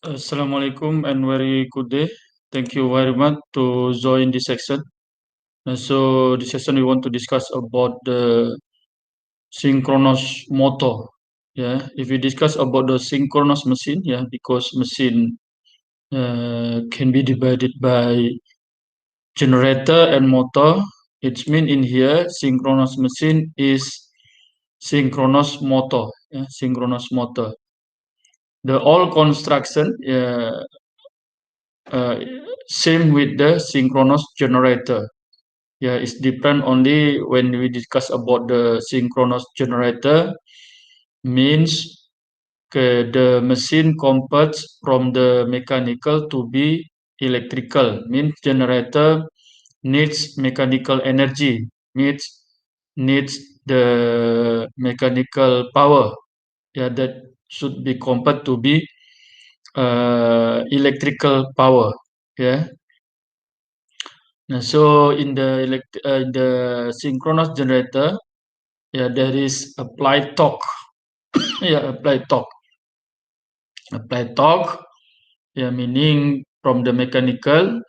Assalamualaikum and very good day. Thank you very much to join this section. So this session we want to discuss about the synchronous motor. Yeah, if we discuss about the synchronous machine, yeah, because machine can be divided by generator and motor. It's mean in here synchronous machine is synchronous motor. Yeah, synchronous motor. The all construction, uh, same with the synchronous generator. Yeah, it's different only when we discuss about the synchronous generator means the machine converts from the mechanical to be electrical. Means generator needs mechanical energy, needs the mechanical power. Yeah, that should be converted to be electrical power. Yeah. So in the synchronous generator, yeah, there is applied torque. Yeah, applied torque. Yeah, meaning from the mechanical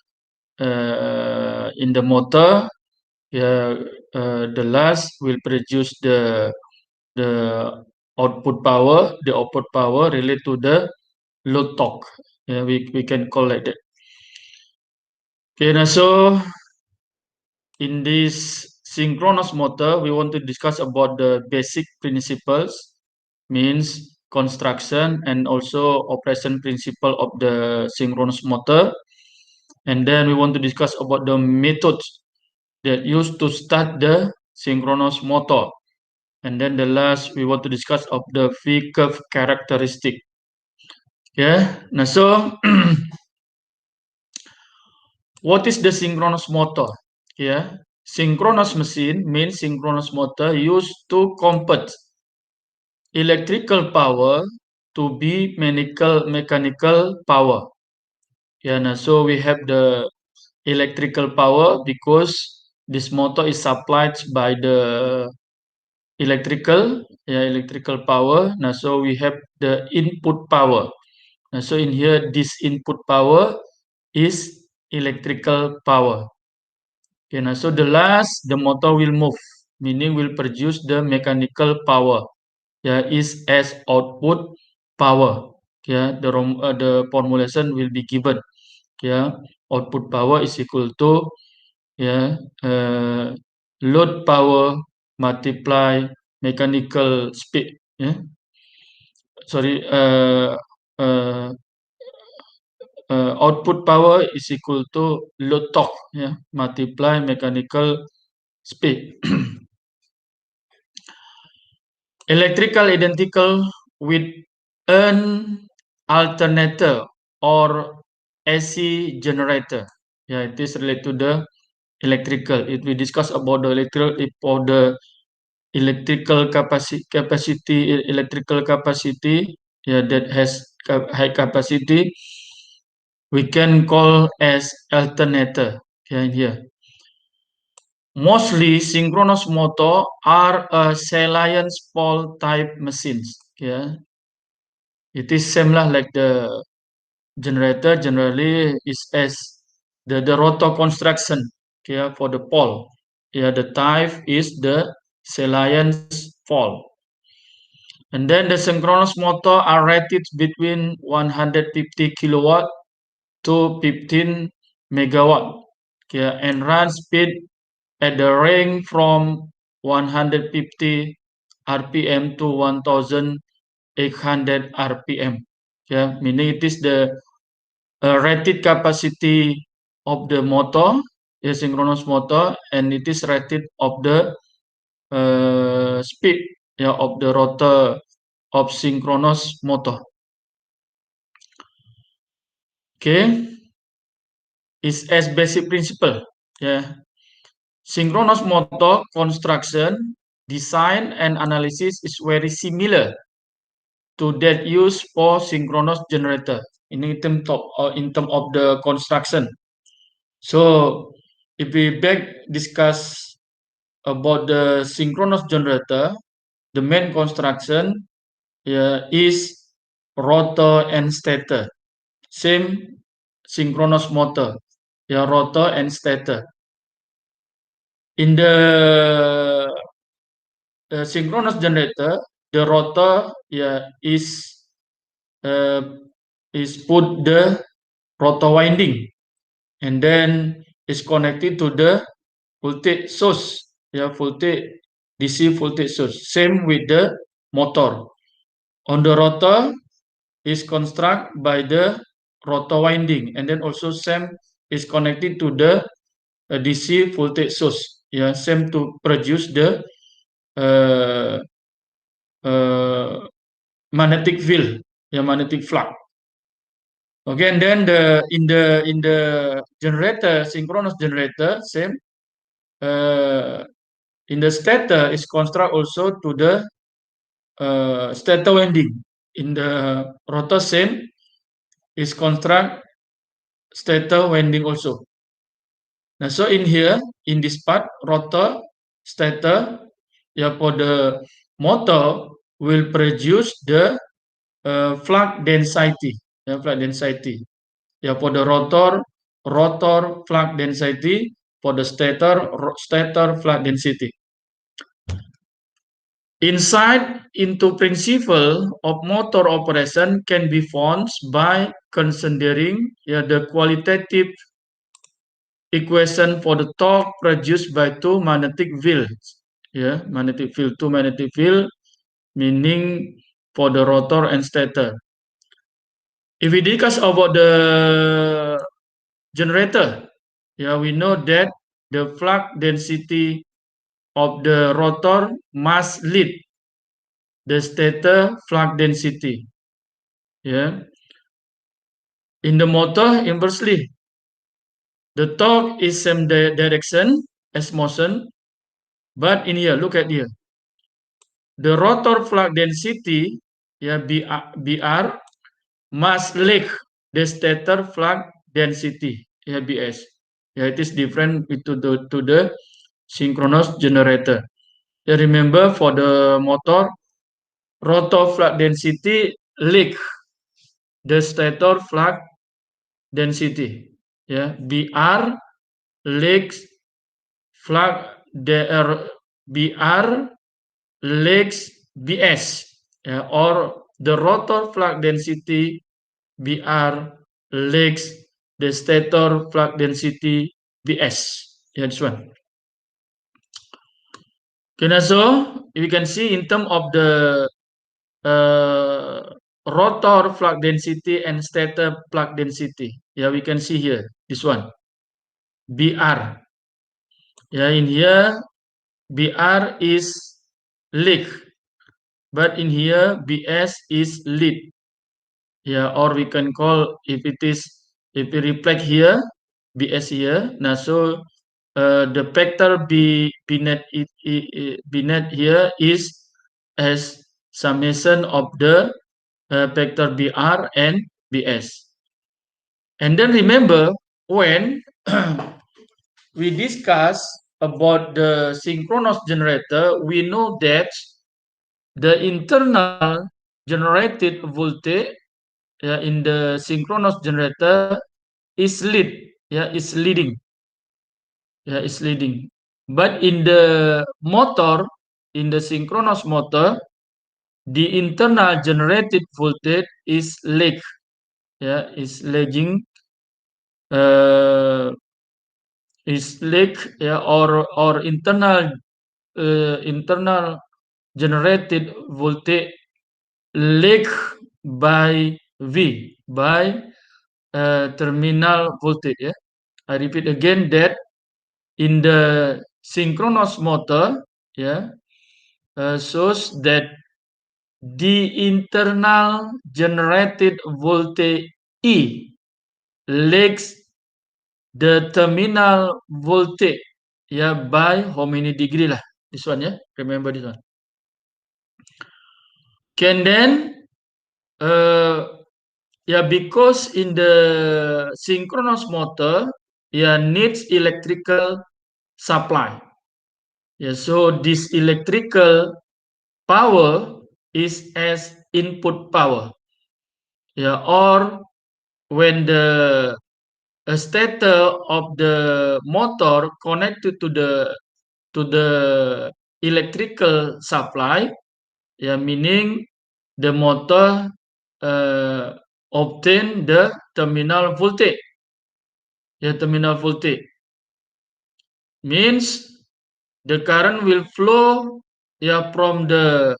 in the motor. Yeah, the last will produce the output power. The output power relate to the load torque. Yeah, we can call like that. Okay, now so in this synchronous motor, we want to discuss about the basic principles, means construction and also operation principle of the synchronous motor. And then we want to discuss about the methods that used to start the synchronous motor. And then the last we want to discuss of the V curve characteristic. Yeah. Now so what is the synchronous motor? Yeah. Synchronous machine means synchronous motor used to convert electrical power to be mechanical power. Yeah, now so we have the electrical power because this motor is supplied by the electrical power. Now so we have the input power. Now so in here this input power is electrical power. Okay, now so the last the motor will move, meaning will produce the mechanical power. Yeah, is as output power. Yeah, the formulation will be given. Yeah, output power is equal to, yeah, load power multiply mechanical speed. Yeah, sorry. Uh, Output power is equal to load torque. Yeah, multiply mechanical speed. Electrical identical with an alternator or AC generator. Yeah, it is related to the electrical. If we discuss about the electrical capacity, yeah, that has high capacity, we can call as alternator. Yeah, here. Mostly synchronous motor are a Salience pole type machines. Yeah, it is similar like the generator generally is as the rotor construction. Yeah, for the pole. Yeah, the type is the Salience pole. And then the synchronous motor are rated between 150 kilowatt to 15 megawatt. Okay, and run speed at the range from 150 RPM to 1800 RPM. Yeah, meaning it is the rated capacity of the motor, a synchronous motor, and it is rated of the speed, yeah, of the rotor of synchronous motor. Okay, is as basic principle. Yeah, synchronous motor construction, design, and analysis is very similar to that used for synchronous generator in term of the construction. So if we back discuss about the synchronous generator, the main construction, yeah, is rotor and stator. same synchronous motor, rotor and stator. In the synchronous generator, the rotor uh, is put the rotor winding, and then is connected to the voltage source, voltage DC voltage source. Same with the motor. On the rotor is constructed by the rotor winding, and then also same is connected to the DC voltage source. Same to produce the uh, uh, magnetic field, magnetic flux. Okay, and then the generator, synchronous generator, same. In the stator is construct also to the stator winding. In the rotor, same is construct stator winding also. Now, so in here, in this part, rotor, stator, for the motor will produce the flux density, flux density. For the rotor, rotor flux density. For the stator, stator flux density. Insight into principle of motor operation can be found by considering the qualitative equation for the torque produced by two magnetic fields. Magnetic field, two magnetic field, meaning for the rotor and stator. If we discuss about the generator, we know that the flux density of the rotor must lead the stator flux density. In the motor, inversely, the torque is same direction as motion, but in here, look at here. The rotor flux density, BR, must lag the stator flux density, BS. It is different to the synchronous generator. Remember, for the motor, rotor flux density lag the stator flux density. BR lags flux BR lags BS, or the rotor flux density BR lags the stator flux density BS. This one. Okay, so you can see in terms of the rotor flux density and stator flux density. We can see here this one, BR. In here BR is lag, but in here BS is lead. Or we can call, if we reflect here BS here. Now, so the vector B net here is as summation of the vector BR and BS. And then remember, when we discuss about the synchronous generator, we know that the internal generated voltage in the synchronous generator is leading. Is leading. But in the motor, in the synchronous motor, the internal generated voltage is lag. Is lagging. Is lag, or internal generated voltage lag by V, by terminal voltage. I repeat again that in the synchronous motor, shows that the internal generated voltage E lags the terminal voltage by how many degree lah. This one, remember this one. Can then because in the synchronous motor needs electrical supply. So this electrical power is as input power. Or when the stator of the motor connected to the electrical supply, meaning the motor obtain the terminal voltage. Terminal voltage means the current will flow from the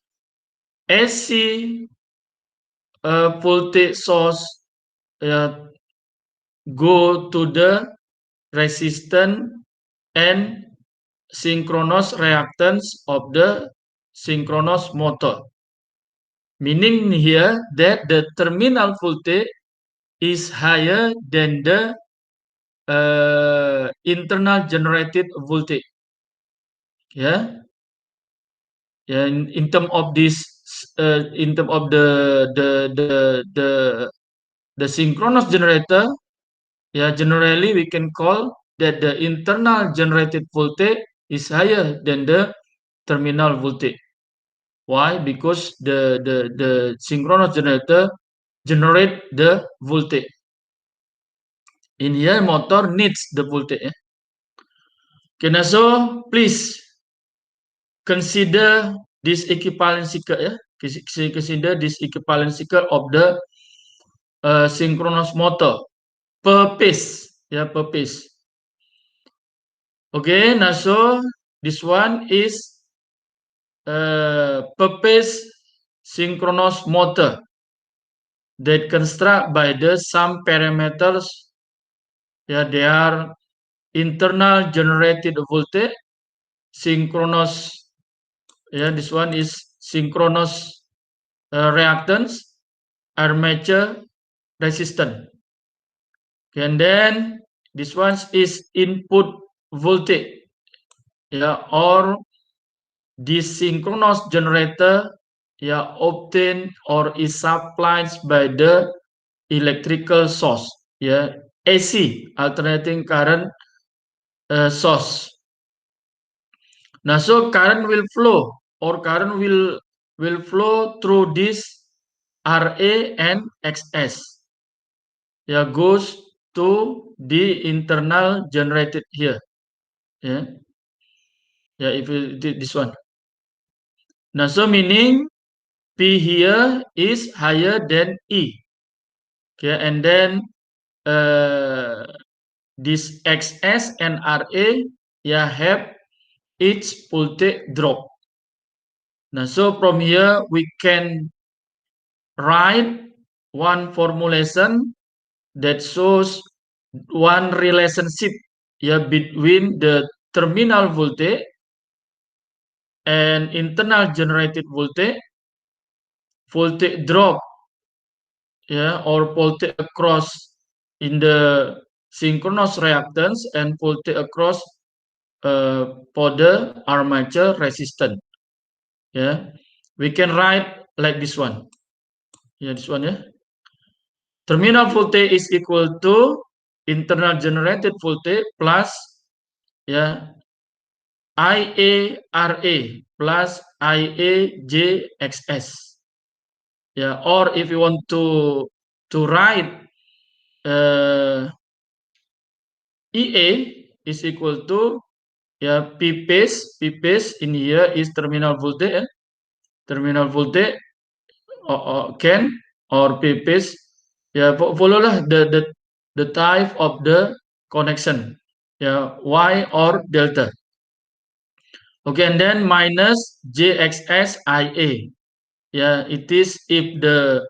AC voltage source go to the resistance and synchronous reactance of the synchronous motor. Meaning here that the terminal voltage is higher than the internal generated voltage. In term of this, in term of the synchronous generator, generally we can call that the internal generated voltage is higher than the terminal voltage. Why? Because the synchronous generator generate the voltage. In here, motor needs the voltage. Okay, now so please consider this equivalency curve. Consider this equivalency curve of the synchronous motor per phase. Per phase. Okay, now so this one is per phase synchronous motor that construct by the some parameters. They are internal generated voltage, synchronous. This one is synchronous reactance, armature resistance. Okay, and then this one is input voltage, or this synchronous generator, obtained or is supplied by the electrical source, AC, alternating current source. Now, so current will flow, or current will flow through this RA and XS. Goes to the internal generated here. If you did this one. Now, so meaning P here is higher than E. Okay, and then this XS and RA have each voltage drop. Now, so from here we can write one formulation that shows one relationship between the terminal voltage and internal generated voltage drop, or voltage across in the synchronous reactance and voltage across for the armature resistance. We can write like this one. This one. Terminal voltage is equal to internal generated voltage plus IARA plus IAJXS. Or if you want to write EA is equal to P phase in here is terminal voltage. Terminal voltage can or P phase. Follow lah the type of the connection. Y or delta. Okay, and then minus JXSIA. It is if the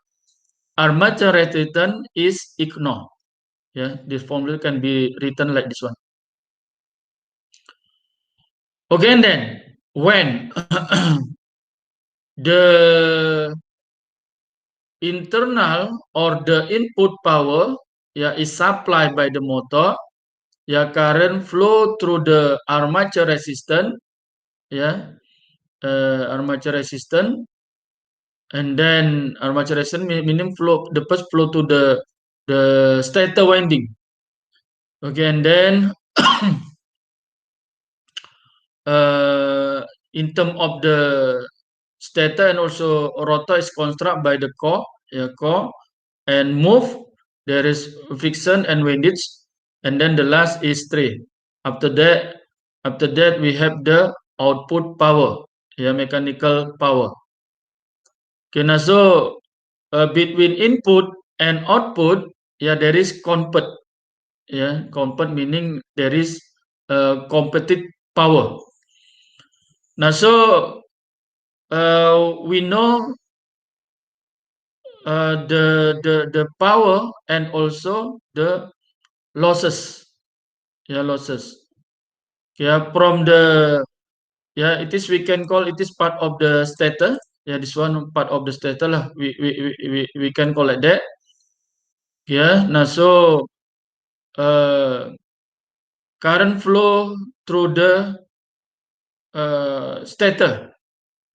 armature resistance is ignored. This formula can be written like this one. Okay, and then when the internal or the input power is supplied by the motor, current flow through the armature resistance, armature resistance, and then armature resistance meaning the first flow to the stator winding. Okay, and then in terms of the stator and also rotor is constructed by the core, and move there is friction and windage, and then the last is strain. After that we have the output power, mechanical power. Okay, now so between input and output, there is compet. Compet meaning there is competitive power. Now so we know the power and also the losses. Losses. From the it is, we can call it is part of the stator. This one part of the stator lah. We can call it that. Now so current flow through the stator,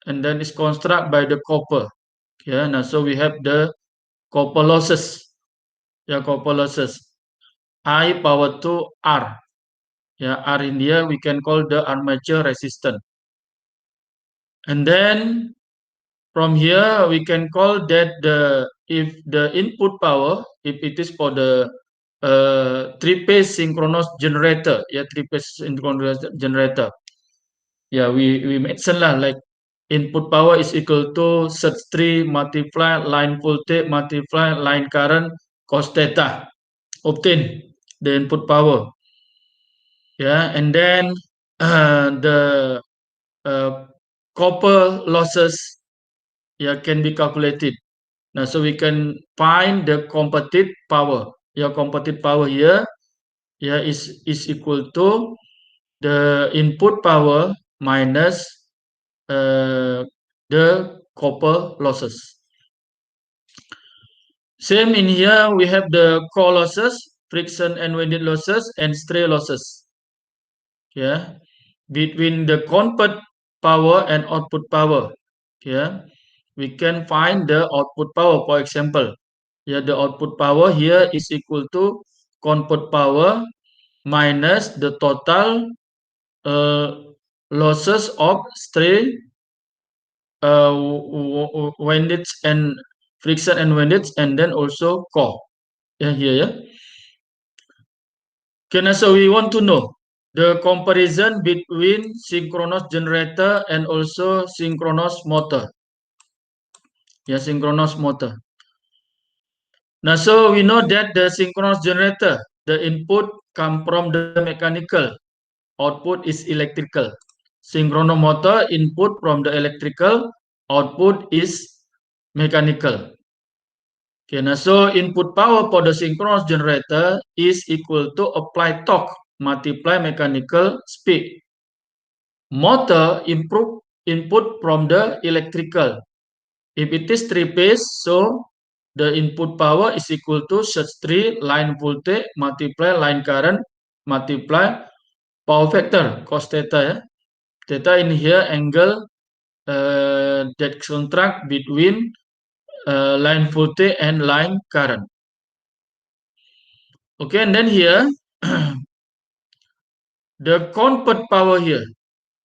and then is constructed by the copper. Now so we have the copper losses. Copper losses. I power to R. R in here we can call the armature resistance. And then from here we can call that if the input power, if it is for the three-phase synchronous generator, three-phase synchronous generator. We mentioned lah, like input power is equal to surge 3 multiply line voltage multiply line current cos theta. Obtain the input power. And then the copper losses can be calculated. Now so we can find the competitive power. Competitive power here is equal to the input power minus the copper losses. Same in here, we have the core losses, friction and windage losses, and stray losses. Between the compet power and output power. We can find the output power. For example, the output power here is equal to compet power minus the total losses of stray, windage and friction and windage, and then also core. Here. Okay, now so we want to know the comparison between synchronous generator and also synchronous motor. Synchronous motor. Now so we know that the synchronous generator, the input come from the mechanical, output is electrical. Synchronous motor, input from the electrical, output is mechanical. Okay, now so input power for the synchronous generator is equal to applied torque multiply mechanical speed. Motor input from the electrical. If it is three-phase, so the input power is equal to surge 3 line voltage multiply line current multiply power factor cos theta. Theta in here angle that contract between line voltage and line current. Okay, and then here the compet power here.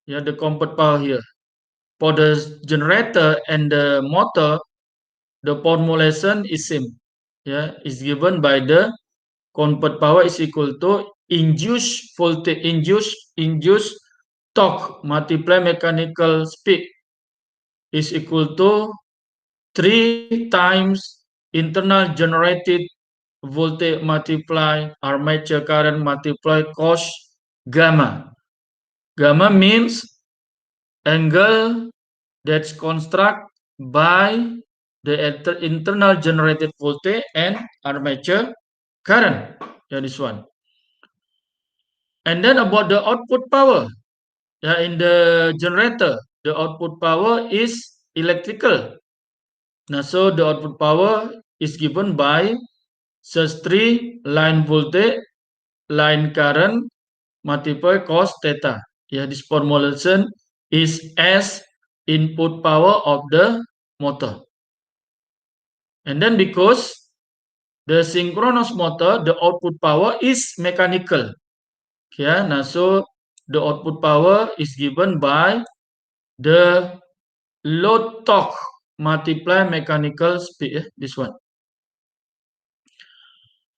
The compet power here. For the generator and the motor, the formulation is same. Is given by the compet power is equal to induced voltage, induced torque multiply mechanical speed is equal to 3 times internal generated voltage multiply armature current multiply cos gamma. Gamma means angle that's constructed by the internal generated voltage and armature current. This one. And then about the output power. In the generator, the output power is electrical. Now, so the output power is given by surge 3 line voltage, line current multiply cos theta. This formulation is as input power of the motor. And then because the synchronous motor, the output power is mechanical. Now so the output power is given by the load torque multiply mechanical speed. This one.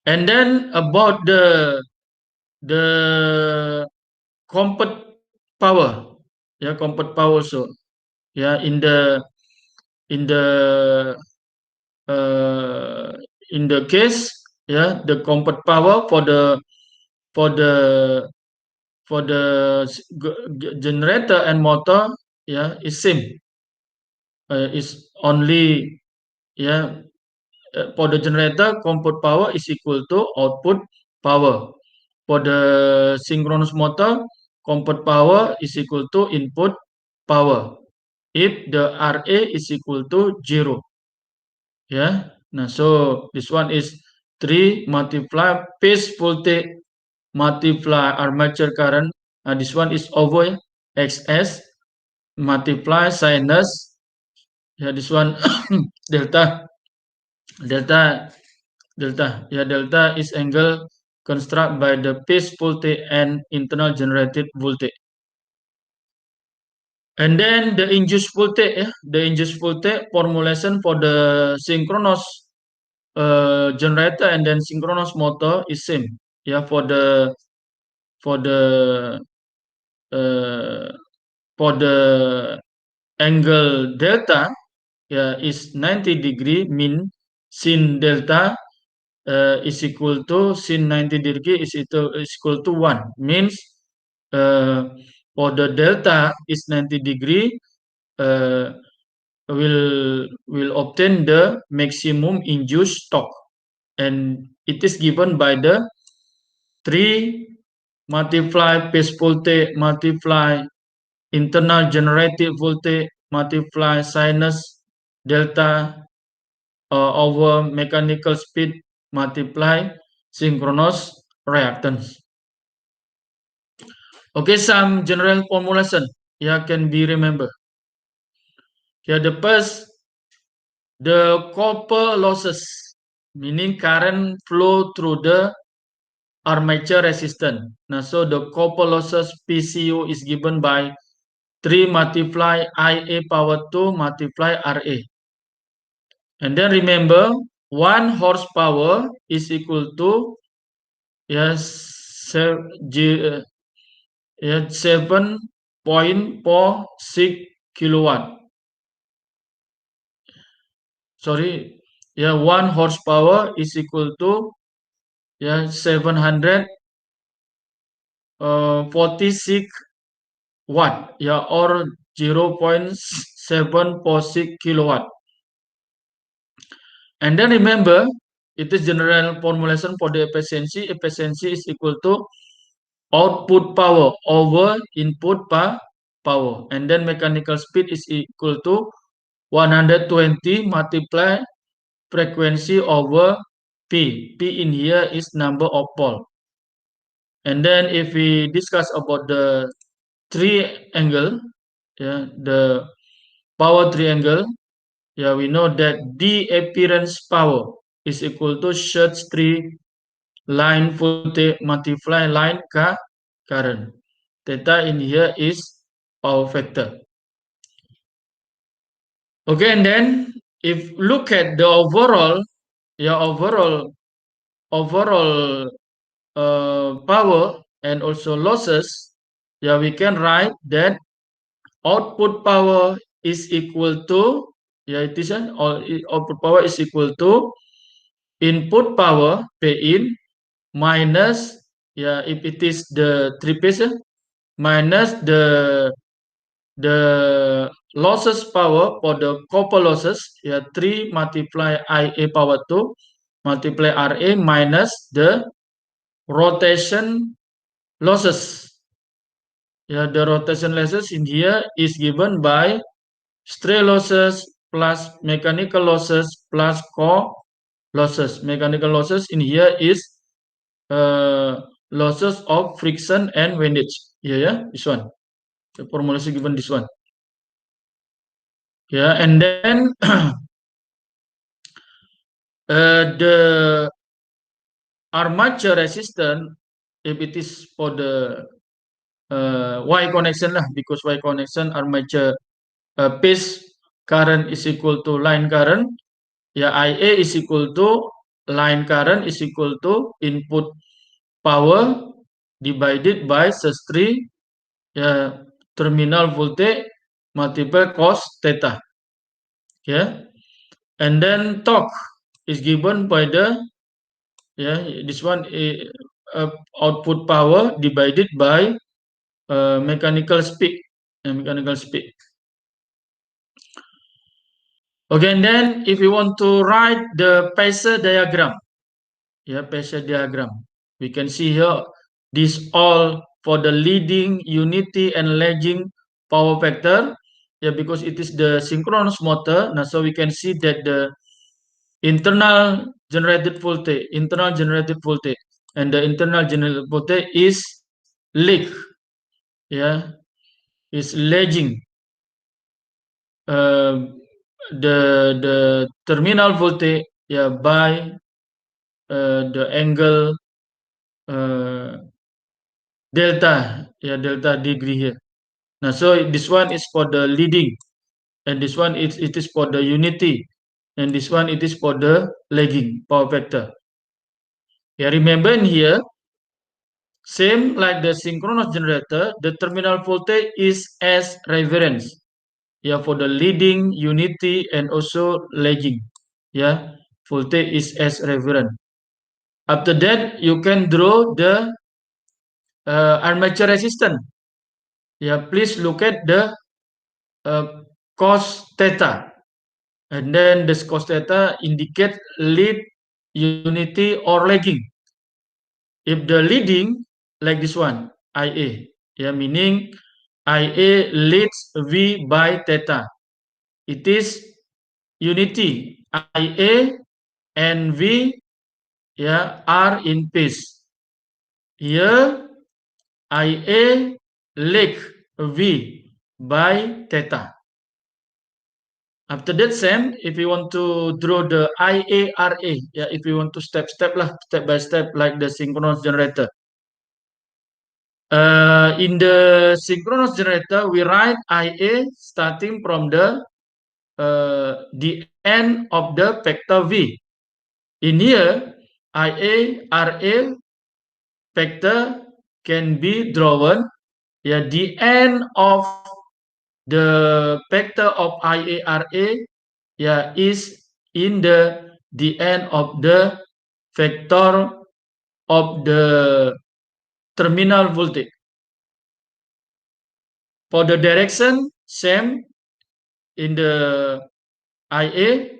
And then about the compact power, compact power also, in the uh, in the case, the compact power for the for the generator and motor, is same. Is only, yeah for the generator, compute power is equal to output power. For the synchronous motor, compute power is equal to input power if the Ra is equal to 0. Now, so this one is 3 multiply phase voltage multiply armature current. This one is over Xs multiply sinus. This one delta delta delta is angle construct by the phase voltage and internal generated voltage. And then the induced voltage, the induced voltage formulation for the synchronous generator and then synchronous motor is same. For the for the uh, for the angle delta, is 90 degree, mean sin delta is equal to sin 90 degree is equal to 1, means uh, for the delta is 90 degree, uh, will obtain the maximum induced torque, and it is given by the 3 multiply phase voltage multiply internal generated voltage multiply sinus delta over mechanical speed multiply synchronous reactance. Okay, some general formulation can be remembered. The first, the copper losses, meaning current flow through the armature resistance. Now, so the copper losses PCU is given by 3 multiply IA power 2 multiply RA. And then remember, 1 horsepower is equal to, yes, 7.46 kilowatt. Sorry, 1 horsepower is equal to 746 watt, or 0.746 kilowatt. And then remember, it is general formulation for the efficiency. Efficiency is equal to output power over input power. And then mechanical speed is equal to 120 multiply frequency over P. P in here is number of pole. And then if we discuss about the triangle, the power triangle, we know that D appearance power is equal to search tree line voltage multiply line current. Theta in here is power factor. Okay, and then if look at the overall, overall power and also losses, we can write that output power is equal to, it is output power is equal to input power P in minus, if it is the three phase, minus the losses power for the copper losses, 3 multiply IA power 2 multiply RA minus the rotation losses. The rotation losses in here is given by stray losses plus mechanical losses plus core losses. Mechanical losses in here is losses of friction and windage. This one. The formula is given this one. And then the armature resistance, if it is for the Y connection lah, because Y connection armature phase current is equal to line current, IA is equal to line current is equal to input power divided by sus3 terminal voltage multiple cos theta. And then torque is given by the this one is output power divided by mechanical speed. Okay, and then if you want to write the phasor diagram, we can see here this all for the leading, unity, and lagging power factor. Because it is the synchronous motor. Now, so we can see that the internal generated voltage, and the internal generated voltage is lag, is lagging. The terminal voltage by the angle delta degree here. Now, so this one is for the leading, and this one it is for the unity, and this one it is for the lagging power factor. Remember in here, same like the synchronous generator, the terminal voltage is as reference. For the leading, unity, and also lagging. Voltage is as reference. After that, you can draw the armature resistance. Please look at the cos theta. And then this cos theta indicate lead, unity, or lagging. If the leading, like this one, IA, meaning IA leads V by theta. It is unity. IA and V are in phase. Here IA lag V by theta. After that, same, if you want to draw the IARA, if you want to step by step, like the synchronous generator. In the synchronous generator, we write IA starting from the end of the vector V. In here, IARA vector can be drawn. The end of the vector of IARA is in the end of the vector of the terminal voltage. For the direction, same in the IA,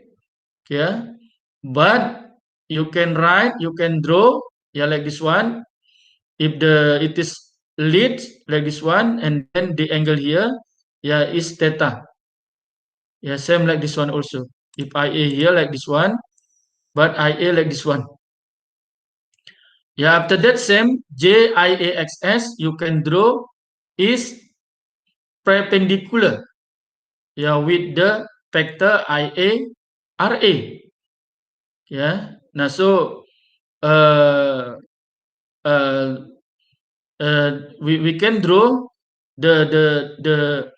but you can write, you can draw, like this one. If it is lead, like this one, and then the angle here, is theta. Same like this one also. If IA here like this one, but IA like this one. After that, same JIAXS you can draw is perpendicular with the vector IARA. Now, so we can draw the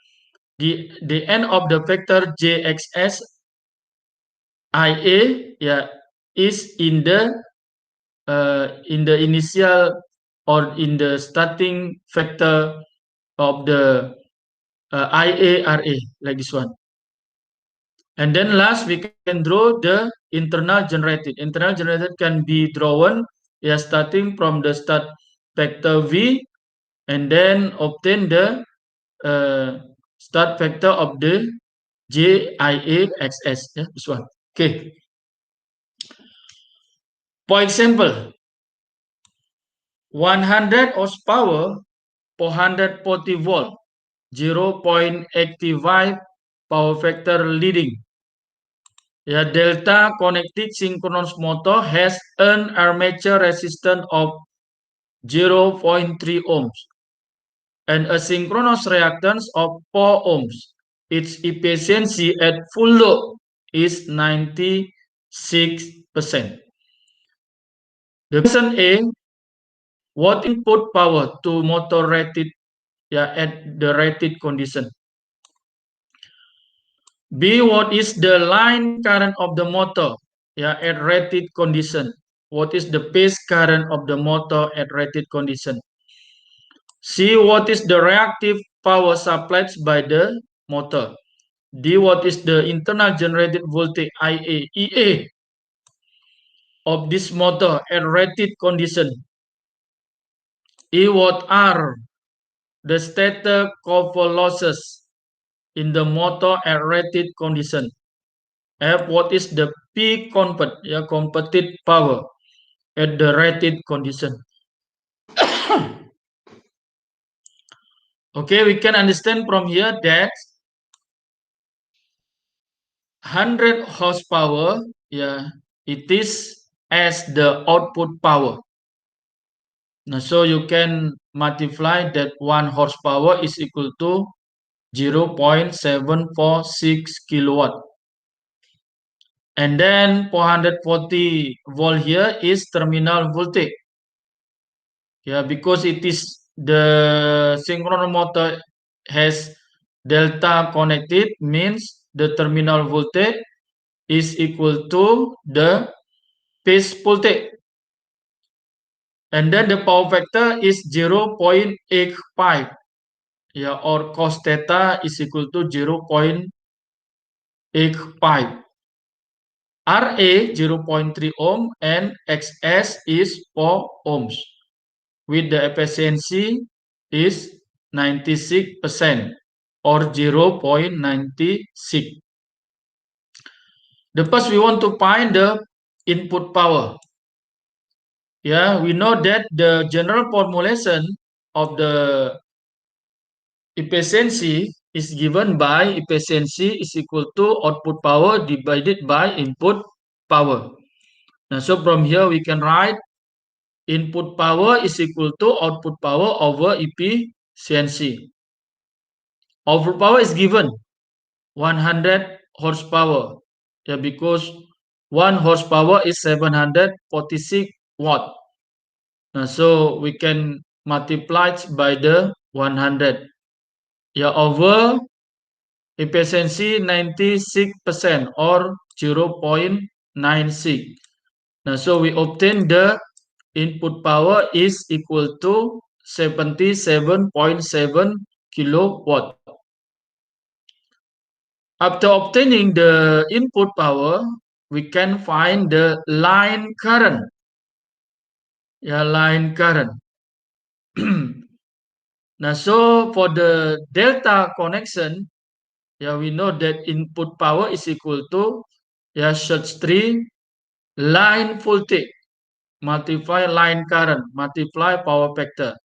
end of the vector JXS IA is in the initial or in the starting vector of the IARA, like this one. And then last, we can draw the internal generated. Internal generated can be drawn starting from the start vector V, and then obtain the start vector of the JIAXS. This one. Okay. For example, 100 horsepower, 440 volt, 0.85 power factor leading. Delta connected synchronous motor has an armature resistance of 0.3 ohms and a synchronous reactance of 4 ohms. Its efficiency at full load is 96%. The question A, what input power to motor rated at the rated condition? B, what is the line current of the motor at rated condition. What is the phase current of the motor at rated condition? C, what is the reactive power supplied by the motor? D, what is the internal generated voltage IA, EA of this motor at rated condition? E, what are the stator copper losses in the motor at rated condition? F, what is the P competed power at the rated condition? Okay, we can understand from here that 100 horsepower, it is as the output power. Now, so you can multiply that 1 horsepower is equal to 0.746 kilowatt. And then 440 volt here is terminal voltage. Because it is the synchronous motor has delta connected, means the terminal voltage is equal to the phase voltage. And then the power factor is 0.85. Or cos theta is equal to 0.85. RA 0.3 ohm and XS is 4 ohms. With the efficiency is 96% or 0.96. The first we want to find the input power. We know that the general formulation of the efficiency is given by efficiency is equal to output power divided by input power. Now, so from here we can write input power is equal to output power over efficiency. Output power is given 100 horsepower, because 1 horsepower is 746 watt. Now, so we can multiply it by the 100, over efficiency 96% or 0.96. Now, so we obtain the input power is equal to 77.7 kilowatt. After obtaining the input power, we can find the line current. Line current. Now, so for the delta connection, we know that input power is equal to such 3 line voltage multiply line current multiply power factor.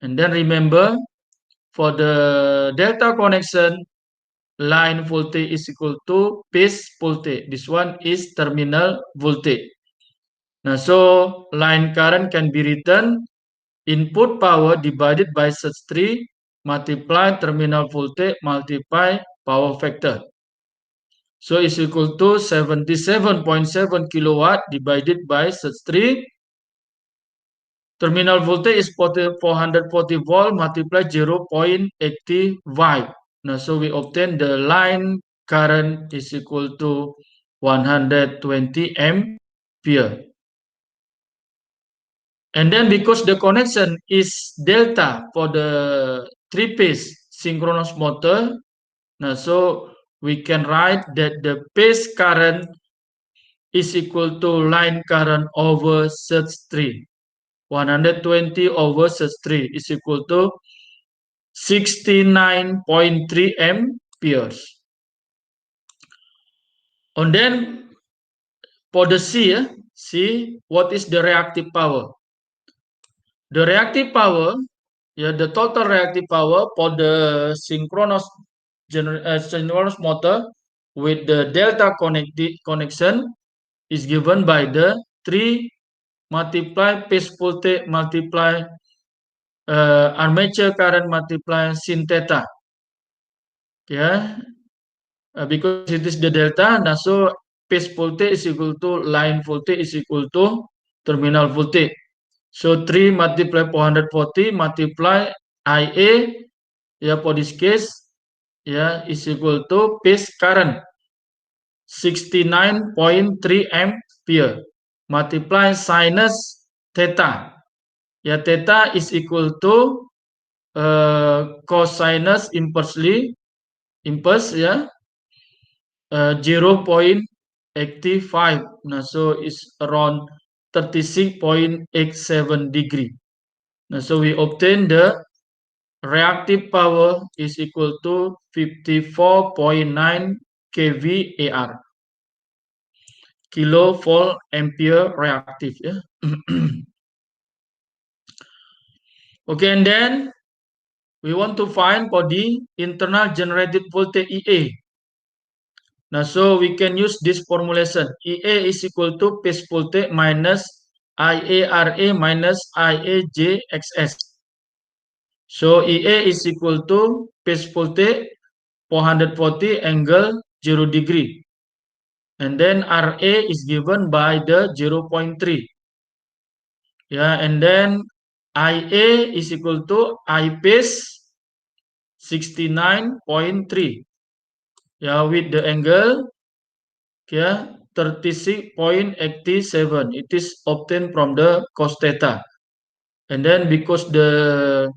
And then remember, for the delta connection, line voltage is equal to phase voltage. This one is terminal voltage. Now, so line current can be written input power divided by such 3 multiply terminal voltage multiply power factor. So it's equal to 77.7 kilowatt divided by such 3. Terminal voltage is 440 volt multiplied 0.85. Now, so we obtain the line current is equal to 120 ampere. And then because the connection is delta for the 3-phase synchronous motor, now so we can write that the phase current is equal to line current over such 3. 120 over such 3 is equal to 69.3 amperes. And then for the C, what is the reactive power? The reactive power, the total reactive power for the synchronous motor with the delta connection is given by the 3 multiply phase voltage multiply armature current multiply sin theta. Because it is the delta, now so phase voltage is equal to line voltage is equal to terminal voltage. So 3 multiply 440 multiply IA, for this case, is equal to phase current. 69.3 ampere multiply sinus theta. Ya, theta is equal to cosinus inverse ya 0.85. Nah, so it's around 36.87 degree. Now, so we obtain the reactive power is equal to 54.9 kVAR, kilovolt ampere reactive ya. Okay, and then we want to find for the internal generated voltage EA. Now, so we can use this formulation. EA is equal to phase voltage minus IARA minus IAJXS. So EA is equal to phase voltage 440 angle 0 degree. And then RA is given by the 0.3. Yeah, and then IA is equal to I phase 69.3. Yeah, with the angle, yeah, 36.87. It is obtained from the cos theta. And then because the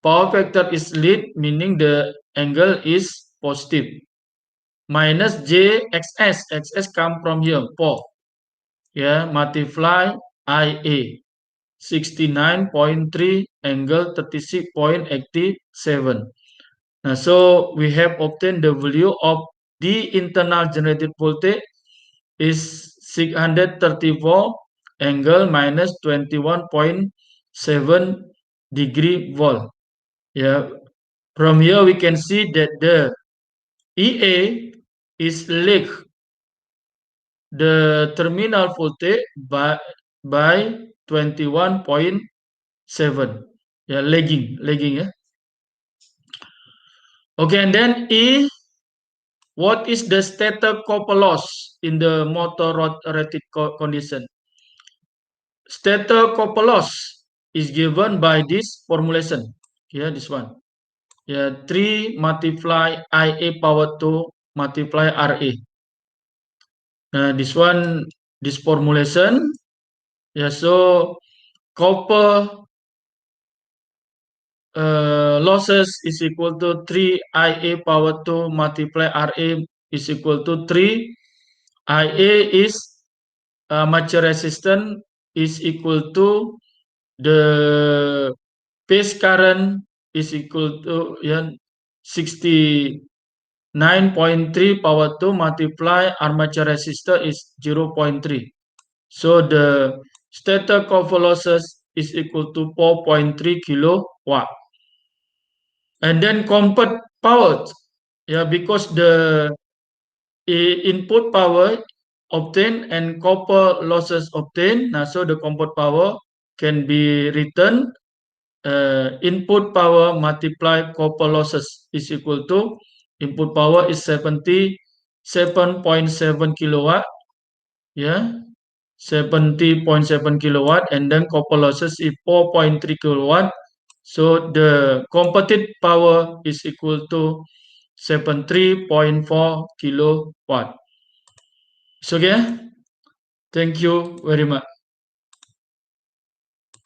power factor is lead, meaning the angle is positive. Minus JXS. XS come from here, 4. Yeah, multiply IA. 69.3 angle 36.87. Now, so we have obtained the value of the internal generated voltage is 634 angle minus 21.7 degree volt. Yeah, from here we can see that the EA is lag the terminal voltage by 21.7. Yeah, lagging ya. Okay, and then E, what is the stator copper loss in the motor rotated condition? Stator copper loss is given by this formulation. Yeah, this one. Yeah, 3 multiply IA power 2 multiply RA. Nah, this formulation. Yeah, so copper losses is equal to 3 IA power 2 multiply RA is equal to 3. IA is mature resistance is equal to the phase current is equal to 69.3 power 2 multiply armature resistor is 0.3. So the stator copper losses is equal to 4.3 kilowatt. And then comport power, yeah, because the input power obtained and copper losses obtained. Now, so the comport power can be written input power multiply copper losses is equal to input power is 77.7 kilowatt. Yeah, 70.7 kilowatt, and then copper losses is 4.3 kilowatt. So the computed power is equal to 73.4 kilowatt. So, okay, thank you very much.